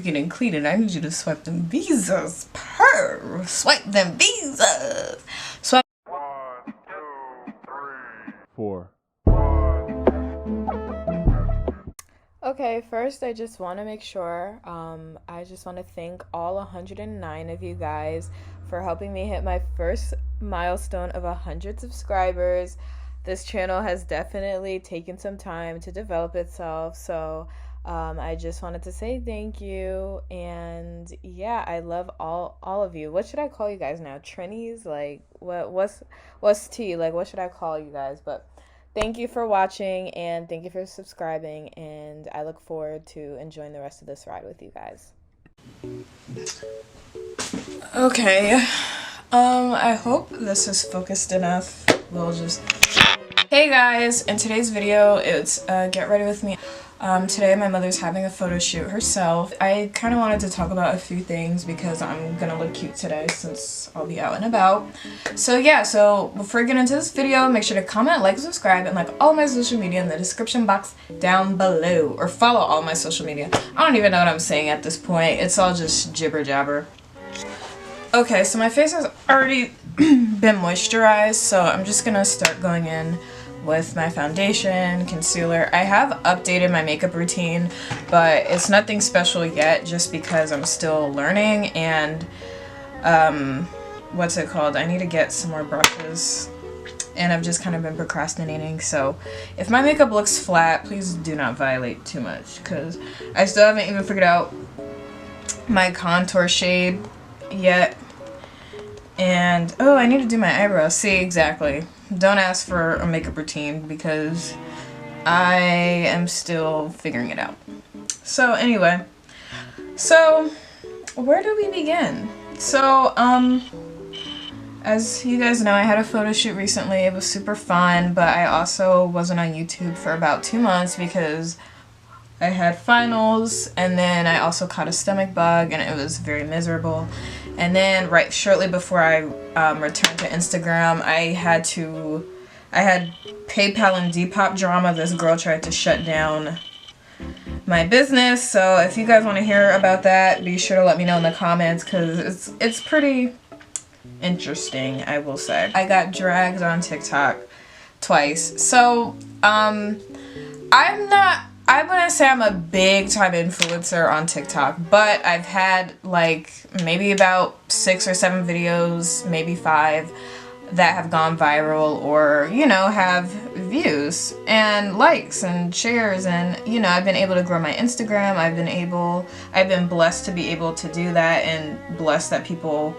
getting clean, and I need you to swipe them visas. Swipe them visas. Swipe. 1, 2, 3, 4. Okay, first I just want to make sure, I just want to thank all 109 of you guys for helping me hit my first milestone of 100 subscribers. This channel has definitely taken some time to develop itself, so I just wanted to say thank you. And yeah, I love all of you. What should I call you guys now? Trinities? Like what's T? Like what should I call you guys? But thank you for watching, and thank you for subscribing, and I look forward to enjoying the rest of this ride with you guys. Okay, I hope this is focused enough. We'll just... Hey guys, in today's video, it's Get Ready With Me. Today my mother's having a photo shoot herself. I kind of wanted to talk about a few things because I'm gonna look cute today since I'll be out and about. So yeah, so before we get into this video, make sure to comment, like, subscribe, and like all my social media in the description box down below. Or follow all my social media. I don't even know what I'm saying at this point. It's all just jibber jabber. Okay, so my face has already been moisturized, so I'm just gonna start going in with my foundation, concealer. I have updated my makeup routine, but it's nothing special yet just because I'm still learning, and what's it called? I need to get some more brushes, and I've just kind of been procrastinating. So if my makeup looks flat, please do not violate too much, because I still haven't even figured out my contour shade yet. And oh, I need to do my eyebrows. See, exactly. Don't ask for a makeup routine because I am still figuring it out. So anyway, so where do we begin? So as you guys know, I had a photo shoot recently. It was super fun, but I also wasn't on YouTube for about 2 months because I had finals, and then I also caught a stomach bug, and it was very miserable. And then shortly before I returned to Instagram, I had PayPal and Depop drama. This girl tried to shut down my business. So if you guys want to hear about that, be sure to let me know in the comments, because it's pretty interesting, I will say. I got dragged on TikTok twice. So I wouldn't say I'm a big time influencer on TikTok, but I've had like maybe about 6 or 7 videos, maybe 5, that have gone viral, or, you know, have views and likes and shares, and, you know, I've been able to grow my Instagram. I've been blessed to be able to do that, and blessed that people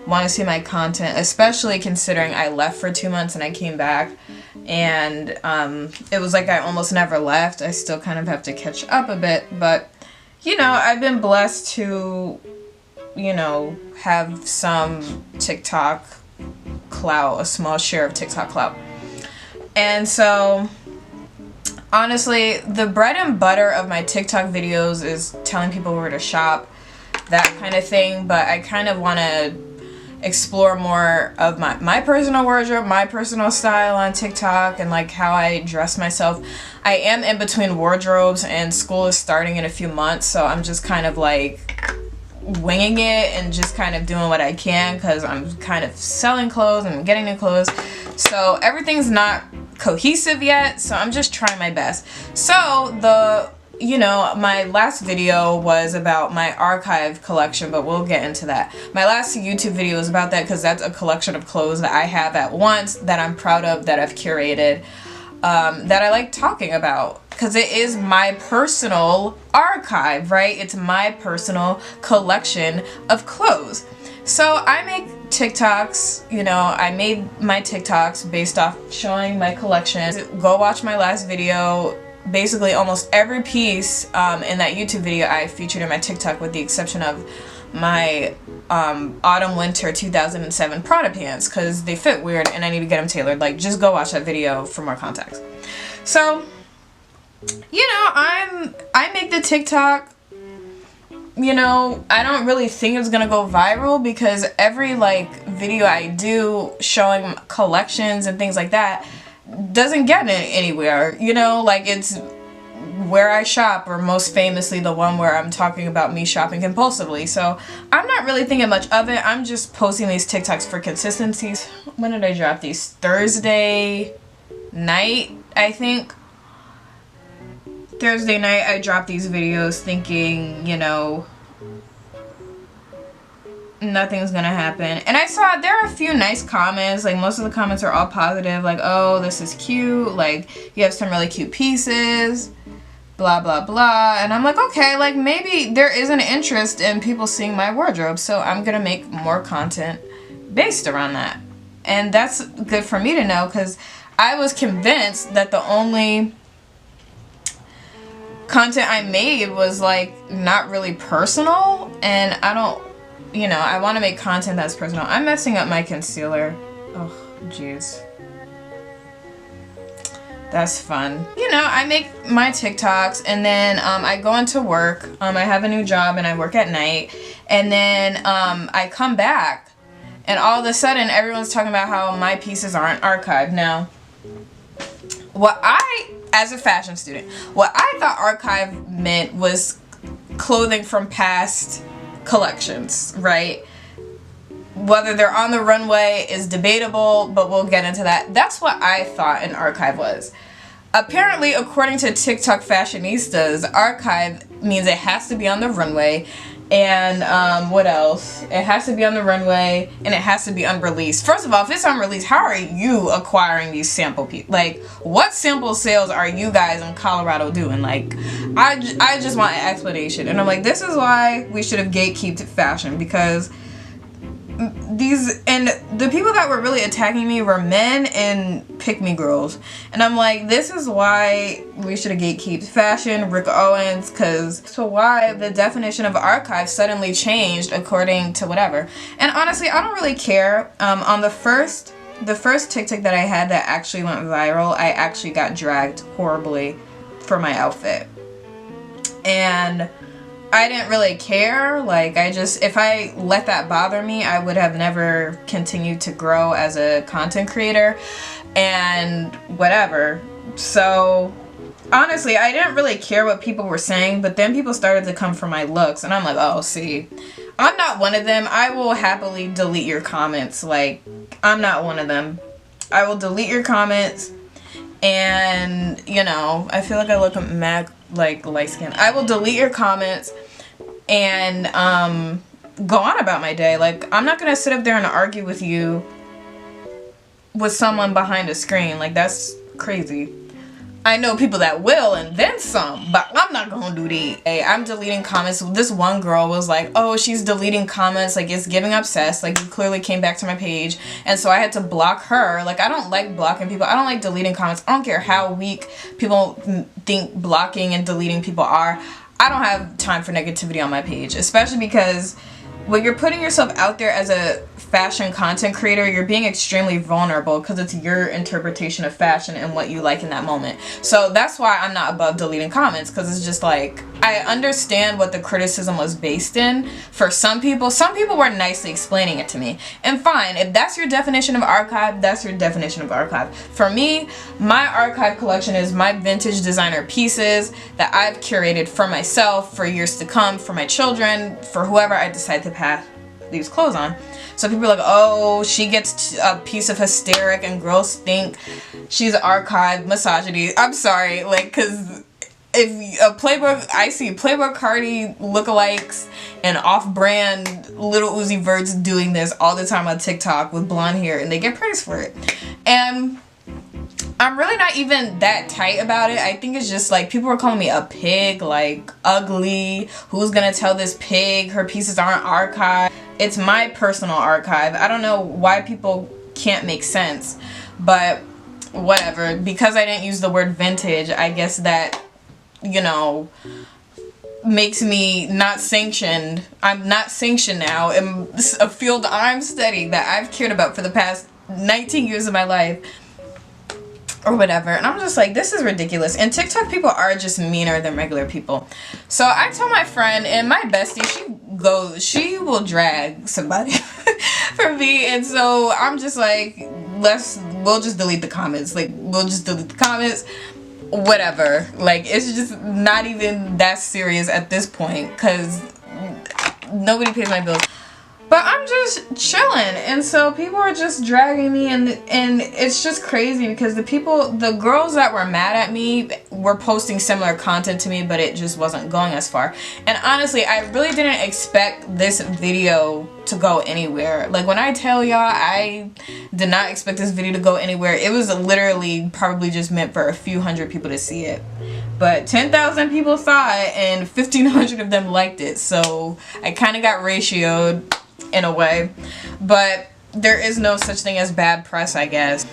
want to see my content, especially considering I left for 2 months and I came back, and it was like I almost never left. I still kind of have to catch up a bit, but, you know, I've been blessed to, you know, have some TikTok clout, a small share of TikTok clout. And so honestly, the bread and butter of my TikTok videos is telling people where to shop, that kind of thing, but I kind of want to explore more of my personal wardrobe, my personal style on TikTok, and like how I dress myself. I am in between wardrobes, and school is starting in a few months, so I'm just kind of like winging it and just kind of doing what I can, because I'm kind of selling clothes and getting new clothes, so everything's not cohesive yet, so I'm just trying my best. So you know, my last video was about my archive collection, but we'll get into that. My last YouTube video was about that because that's a collection of clothes that I have at once, that I'm proud of, that I've curated, that I like talking about, because it is my personal archive, right? It's my personal collection of clothes. So I make TikToks, you know, I made my TikToks based off showing my collection. Go watch my last video. Basically almost every piece in that YouTube video I featured in my TikTok, with the exception of my autumn winter 2007 Prada pants, because they fit weird and I need to get them tailored. Like, just go watch that video for more context. So, you know, I make the TikTok, you know, I don't really think it's gonna go viral, because every like video I do showing collections and things like that doesn't get anywhere, you know, like it's where I shop, or most famously the one where I'm talking about me shopping compulsively. So I'm not really thinking much of it. I'm just posting these TikToks for consistencies. When did I drop these? Thursday night, I think. Thursday night I dropped these videos thinking, you know, nothing's gonna happen. And I saw there are a few nice comments. Like, most of the comments are all positive, like, oh, this is cute, like, you have some really cute pieces, blah blah blah. And I'm like, okay, like, maybe there is an interest in people seeing my wardrobe, so I'm gonna make more content based around that. And that's good for me to know, because I was convinced that the only content I made was like not really personal, and I don't, you know, I want to make content that's personal. I'm messing up my concealer. Oh, jeez. That's fun. You know, I make my TikToks, and then I go into work. I have a new job and I work at night, and then I come back, and all of a sudden everyone's talking about how my pieces aren't archived. Now, what I, as a fashion student, what I thought archive meant was clothing from past collections, right? Whether they're on the runway is debatable, but we'll get into that. That's what I thought an archive was. Apparently, according to TikTok fashionistas, archive means it has to be on the runway, and what else? It has to be on the runway, and it has to be unreleased. First of all, if it's unreleased, how are you acquiring these sample pieces? Like, what sample sales are you guys in Colorado doing? Like, I just want an explanation. And I'm like, this is why we should have gatekeeped fashion, because the people that were really attacking me were men and pick-me girls. And I'm like, this is why we should have gatekeeped fashion, Rick Owens, because so why the definition of archive suddenly changed according to whatever. And honestly, I don't really care. On the first TikTok that I had that actually went viral, I actually got dragged horribly for my outfit. And I didn't really care. Like, if I let that bother me, I would have never continued to grow as a content creator and whatever. So honestly, I didn't really care what people were saying, but then people started to come for my looks, and I'm like, oh, see, I'm not one of them. I will happily delete your comments. Like, I'm not one of them. I will delete your comments, and, you know, I feel like I look mad, like, light skin. I will delete your comments and go on about my day. Like, I'm not gonna sit up there and argue with you with someone behind a screen. Like, that's crazy. I know people that will, and then some, but I'm not gonna do that. Hey, I'm deleting comments. This one girl was like, oh, she's deleting comments, like, it's giving obsessed, like, you clearly came back to my page, and so I had to block her. Like, I don't like blocking people. I don't like deleting comments. I don't care how weak people think blocking and deleting people are. I don't have time for negativity on my page, especially because when you're putting yourself out there as a fashion content creator, you're being extremely vulnerable, because it's your interpretation of fashion and what you like in that moment. So that's why I'm not above deleting comments, because it's just like, I understand what the criticism was based in. For some people were nicely explaining it to me, and fine, if that's your definition of archive, that's your definition of archive. For me, my archive collection is my vintage designer pieces that I've curated for myself, for years to come, for my children, for whoever I decide to pass these clothes on. So people are like, oh, she gets a piece of hysteric and girls think she's archived misogyny. I'm sorry, like, because if a Playboy, I see Playboy Cardi lookalikes and off-brand Little Uzi Verts doing this all the time on TikTok with blonde hair, and they get praised for it. And I'm really not even that tight about it. I think it's just like, people were calling me a pig, like, ugly. Who's gonna tell this pig her pieces aren't archived? It's my personal archive. I don't know why people can't make sense, but whatever. Because I didn't use the word vintage, I guess that, you know, makes me not sanctioned. I'm not sanctioned now in a field I'm studying that I've cared about for the past 19 years of my life, or whatever. And I'm just like, this is ridiculous. And TikTok people are just meaner than regular people. So I told my friend, and my bestie, she will drag somebody for me. And so I'm just like, we'll just delete the comments. Like, we'll just delete the comments. whatever. Like, it's just not even that serious at this point, because nobody pays my bills. But I'm just chilling, and so people are just dragging me, and it's just crazy because the girls that were mad at me were posting similar content to me, but it just wasn't going as far. And honestly, I really didn't expect this video to go anywhere. Like, when I tell y'all I did not expect this video to go anywhere, it was literally probably just meant for a few hundred people to see it. But 10,000 people saw it, and 1,500 of them liked it, so I kind of got ratioed in a way. But there is no such thing as bad press, I guess.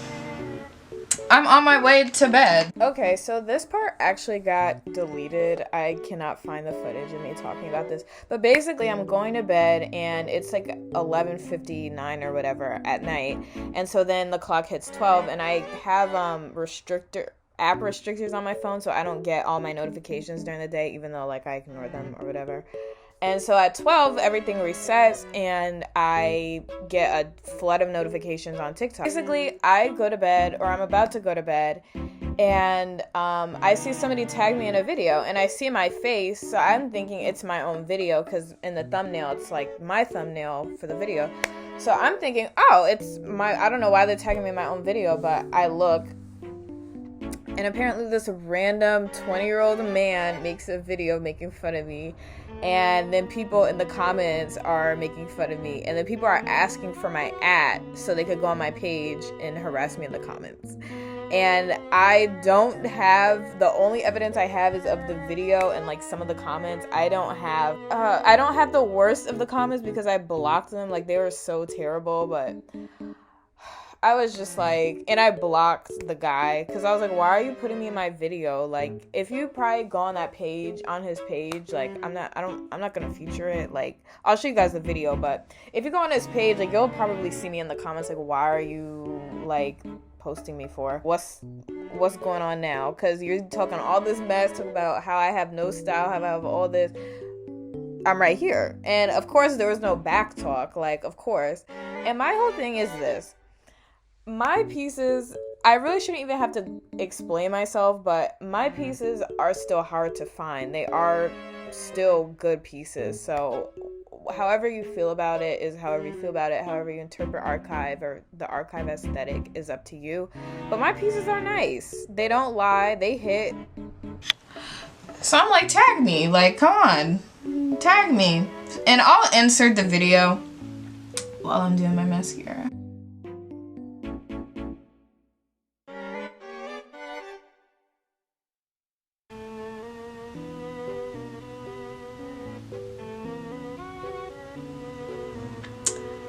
I'm on my way to bed. Okay, so this part actually got deleted. I cannot find the footage of me talking about this. But basically, I'm going to bed, and it's like 11:59 or whatever at night. And so then the clock hits 12, and I have app restrictors on my phone, so I don't get all my notifications during the day, even though like I ignore them or whatever. And so at 12, everything resets, and I get a flood of notifications on TikTok. Basically, I go to bed, or I'm about to go to bed, and I see somebody tag me in a video, and I see my face, so I'm thinking it's my own video, because in the thumbnail, it's like my thumbnail for the video. So I'm thinking, oh, it's my, I don't know why they're tagging me in my own video, but I look, and apparently this random 20-year-old man makes a video making fun of me. And then people in the comments are making fun of me. And then people are asking for my @ so they could go on my page and harass me in the comments. And I don't have, the only evidence I have is of the video and like some of the comments. I don't have the worst of the comments because I blocked them. Like, they were so terrible, but I was just like, and I blocked the guy because I was like, why are you putting me in my video? Like, if you probably go on that page, on his page, like, I'm not gonna feature it. Like, I'll show you guys the video, but if you go on his page, like, you'll probably see me in the comments like, why are you like posting me for? What's going on now? Because you're talking all this mess about how I have no style, how I have all this. I'm right here. And of course there was no back talk, like, of course. And my whole thing is this. My pieces, I really shouldn't even have to explain myself, but my pieces are still hard to find. They are still good pieces. So however you feel about it is however you feel about it. However you interpret archive or the archive aesthetic is up to you. But my pieces are nice. They don't lie. They hit. So I'm like, tag me. Like, come on. Tag me. And I'll insert the video while I'm doing my mascara.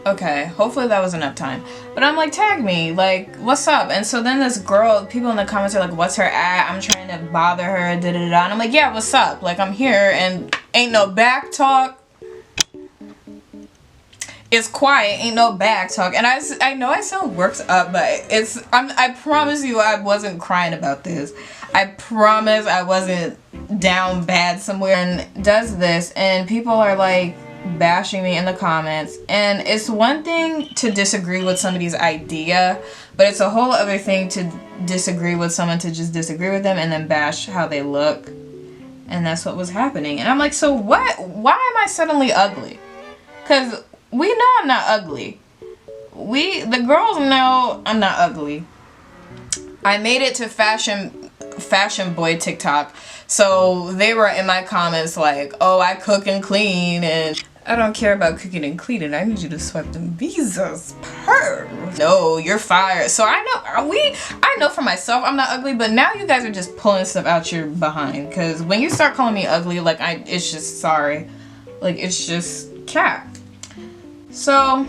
Okay, hopefully that was enough time. But I'm like, tag me, like, what's up? And so then this girl, people in the comments are like, what's her @ I'm trying to bother her, da da da. And I'm like, yeah, what's up? Like, I'm here and ain't no back talk. It's quiet, ain't no back talk. And I know I sound worked up, but I promise you I wasn't crying about this. I promise I wasn't down bad somewhere. And does this, and people are like bashing me in the comments. And it's one thing to disagree with somebody's idea, but it's a whole other thing to disagree with someone, to just disagree with them and then bash how they look. And that's what was happening. And I'm like, so what? Why am I suddenly ugly? Because we know I'm not ugly. The girls know I'm not ugly. I made it to fashion boy TikTok, so they were in my comments like, oh, I cook and clean, and I don't care about cooking and cleaning. I need you to swipe them visas. No, you're fired. So I know for myself I'm not ugly, but now you guys are just pulling stuff out your behind, because when you start calling me ugly, like, it's just, sorry, like, it's just cat. So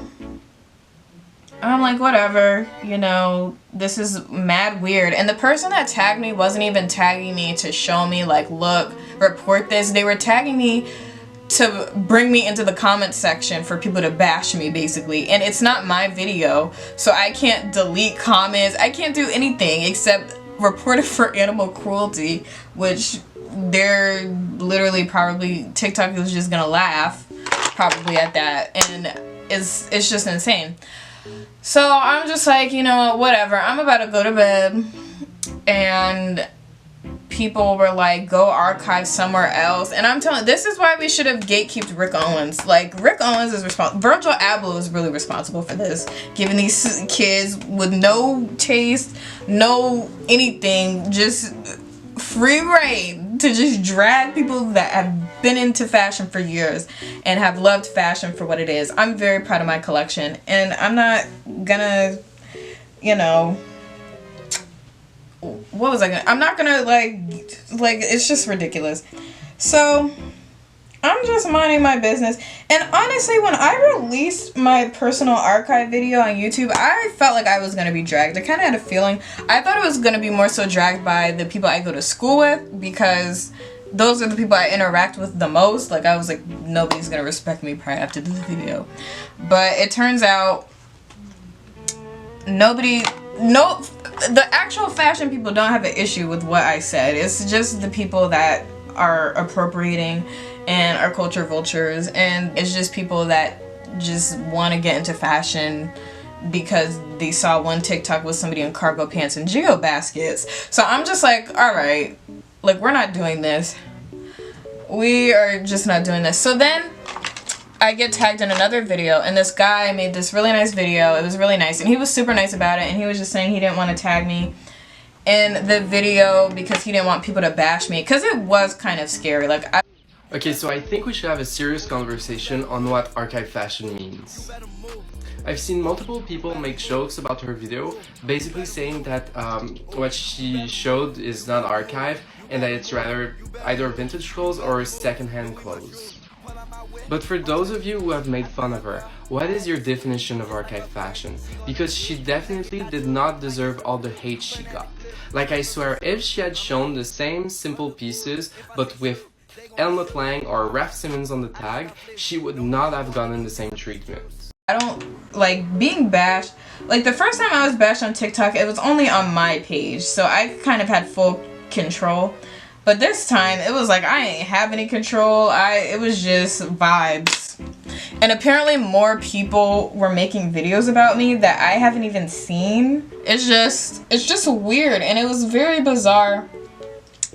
I'm like, whatever, you know, this is mad weird. And the person that tagged me wasn't even tagging me to show me, like, look, report this. They were tagging me to bring me into the comment section for people to bash me, basically. And it's not my video, so I can't delete comments. I can't do anything except report it for animal cruelty, which they're literally probably, TikTok is just gonna laugh probably at that. And it's just insane. So I'm just like, you know, whatever. I'm about to go to bed, and people were like, go archive somewhere else. And I'm telling, this is why we should have gatekeeped Rick Owens. Like, Rick Owens is responsible. Virgil Abloh is really responsible for this, giving these kids with no taste, no anything, just free reign to just drag people that have been into fashion for years and have loved fashion for what it is. I'm very proud of my collection, and I'm not gonna, you know, what was I gonna, I'm not gonna like it's just ridiculous. So I'm just minding my business. And honestly, when I released my personal archive video on YouTube, I felt like I was going to be dragged. I kind of had a feeling. I thought it was going to be more so dragged by the people I go to school with, because those are the people I interact with the most. Like, I was like, nobody's going to respect me probably after this video. But it turns out the actual fashion people don't have an issue with what I said. It's just the people that are appropriating and are culture vultures, and it's just people that just want to get into fashion because they saw one TikTok with somebody in cargo pants and Geo baskets. So I'm just like, alright, like, we're not doing this. We are just not doing this. So then I get tagged in another video, and this guy made this really nice video. It was really nice, and he was super nice about it, and he was just saying he didn't want to tag me in the video because he didn't want people to bash me, because it was kind of scary. Like, Okay, so I think we should have a serious conversation on what archive fashion means. I've seen multiple people make jokes about her video, basically saying that what she showed is not archive, and that it's rather either vintage clothes or secondhand clothes. But for those of you who have made fun of her, what is your definition of archive fashion? Because she definitely did not deserve all the hate she got. Like, I swear, if she had shown the same simple pieces, but with Elmot Lang or Raf Simons on the tag, she would not have gotten the same treatment. I don't like being bashed. Like, the first time I was bashed on TikTok, it was only on my page, so I kind of had full control. But this time, it was like I ain't have any control. It was just vibes. And apparently more people were making videos about me that I haven't even seen. It's just weird, and it was very bizarre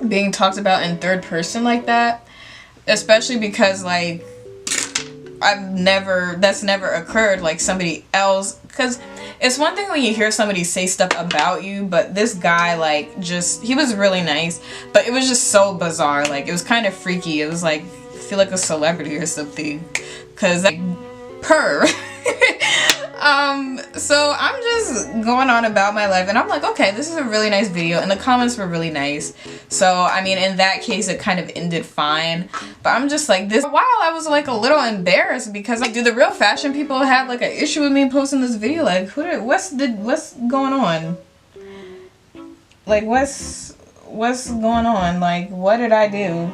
being talked about in third person like that, especially because, like, that's never occurred. Like, somebody else, because it's one thing when you hear somebody say stuff about you, but this guy, like, he was really nice, but it was just so bizarre. Like, it was kind of freaky. It was like, I feel like a celebrity or something, because, like, so I'm just going on about my life, and I'm like, okay, this is a really nice video, and the comments were really nice. So, I mean, in that case, it kind of ended fine. But I'm just like, for a while, I was like a little embarrassed, because, like, do the real fashion people have like an issue with me posting this video? Like, what's going on? Like, what's going on? Like, what did I do?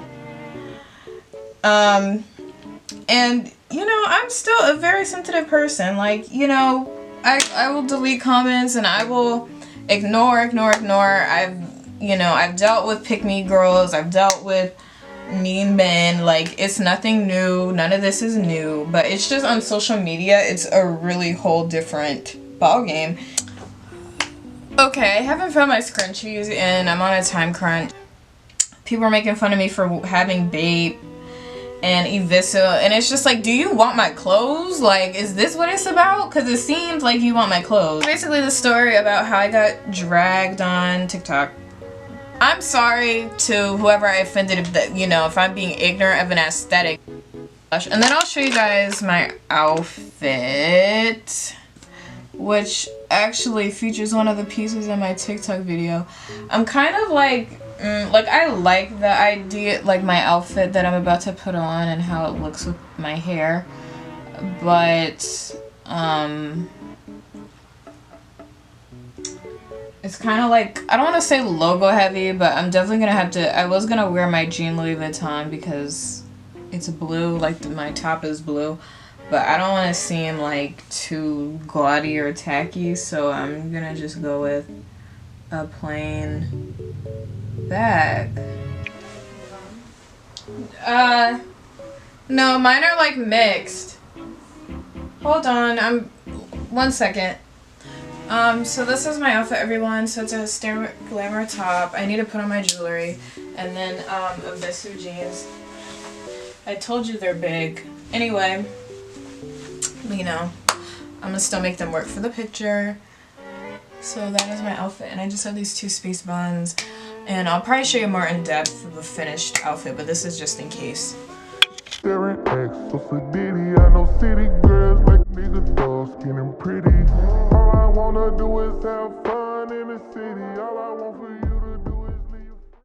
And, you know, I'm still a very sensitive person. Like, you know, I will delete comments, and I will ignore. I've dealt with pick-me girls. I've dealt with mean men. Like, it's nothing new. None of this is new. But it's just on social media, it's a really whole different ballgame. Okay, I haven't found my scrunchies, and I'm on a time crunch. People are making fun of me for having Bape and Evisa, and it's just like, do you want my clothes? Like, is this what it's about? Because it seems like you want my clothes. Basically, the story about how I got dragged on TikTok. I'm sorry to whoever I offended, if I'm being ignorant of an aesthetic. And then I'll show you guys my outfit, which actually features one of the pieces in my TikTok video. I'm kind of like, I like the idea, like, my outfit that I'm about to put on and how it looks with my hair, but it's kind of like, I don't want to say logo heavy, but I'm definitely gonna have to, I was gonna wear my jean Louis Vuitton because it's blue, like my top is blue, but I don't want to seem like too gaudy or tacky, so I'm gonna just go with a plain bag. No, mine are like mixed. Hold on, one second. So this is my outfit, everyone. So it's a Glamour top. I need to put on my jewelry. And then Abisu jeans. I told you they're big. Anyway, you know, I'm gonna still make them work for the picture. So that is my outfit, and I just have these 2 space buns, and I'll probably show you more in depth of a finished outfit, but this is just in case. Staring X, so Diddy, I know city girls like nigga dogs, skin and pretty. All I wanna do is have fun in the city. All I want for you.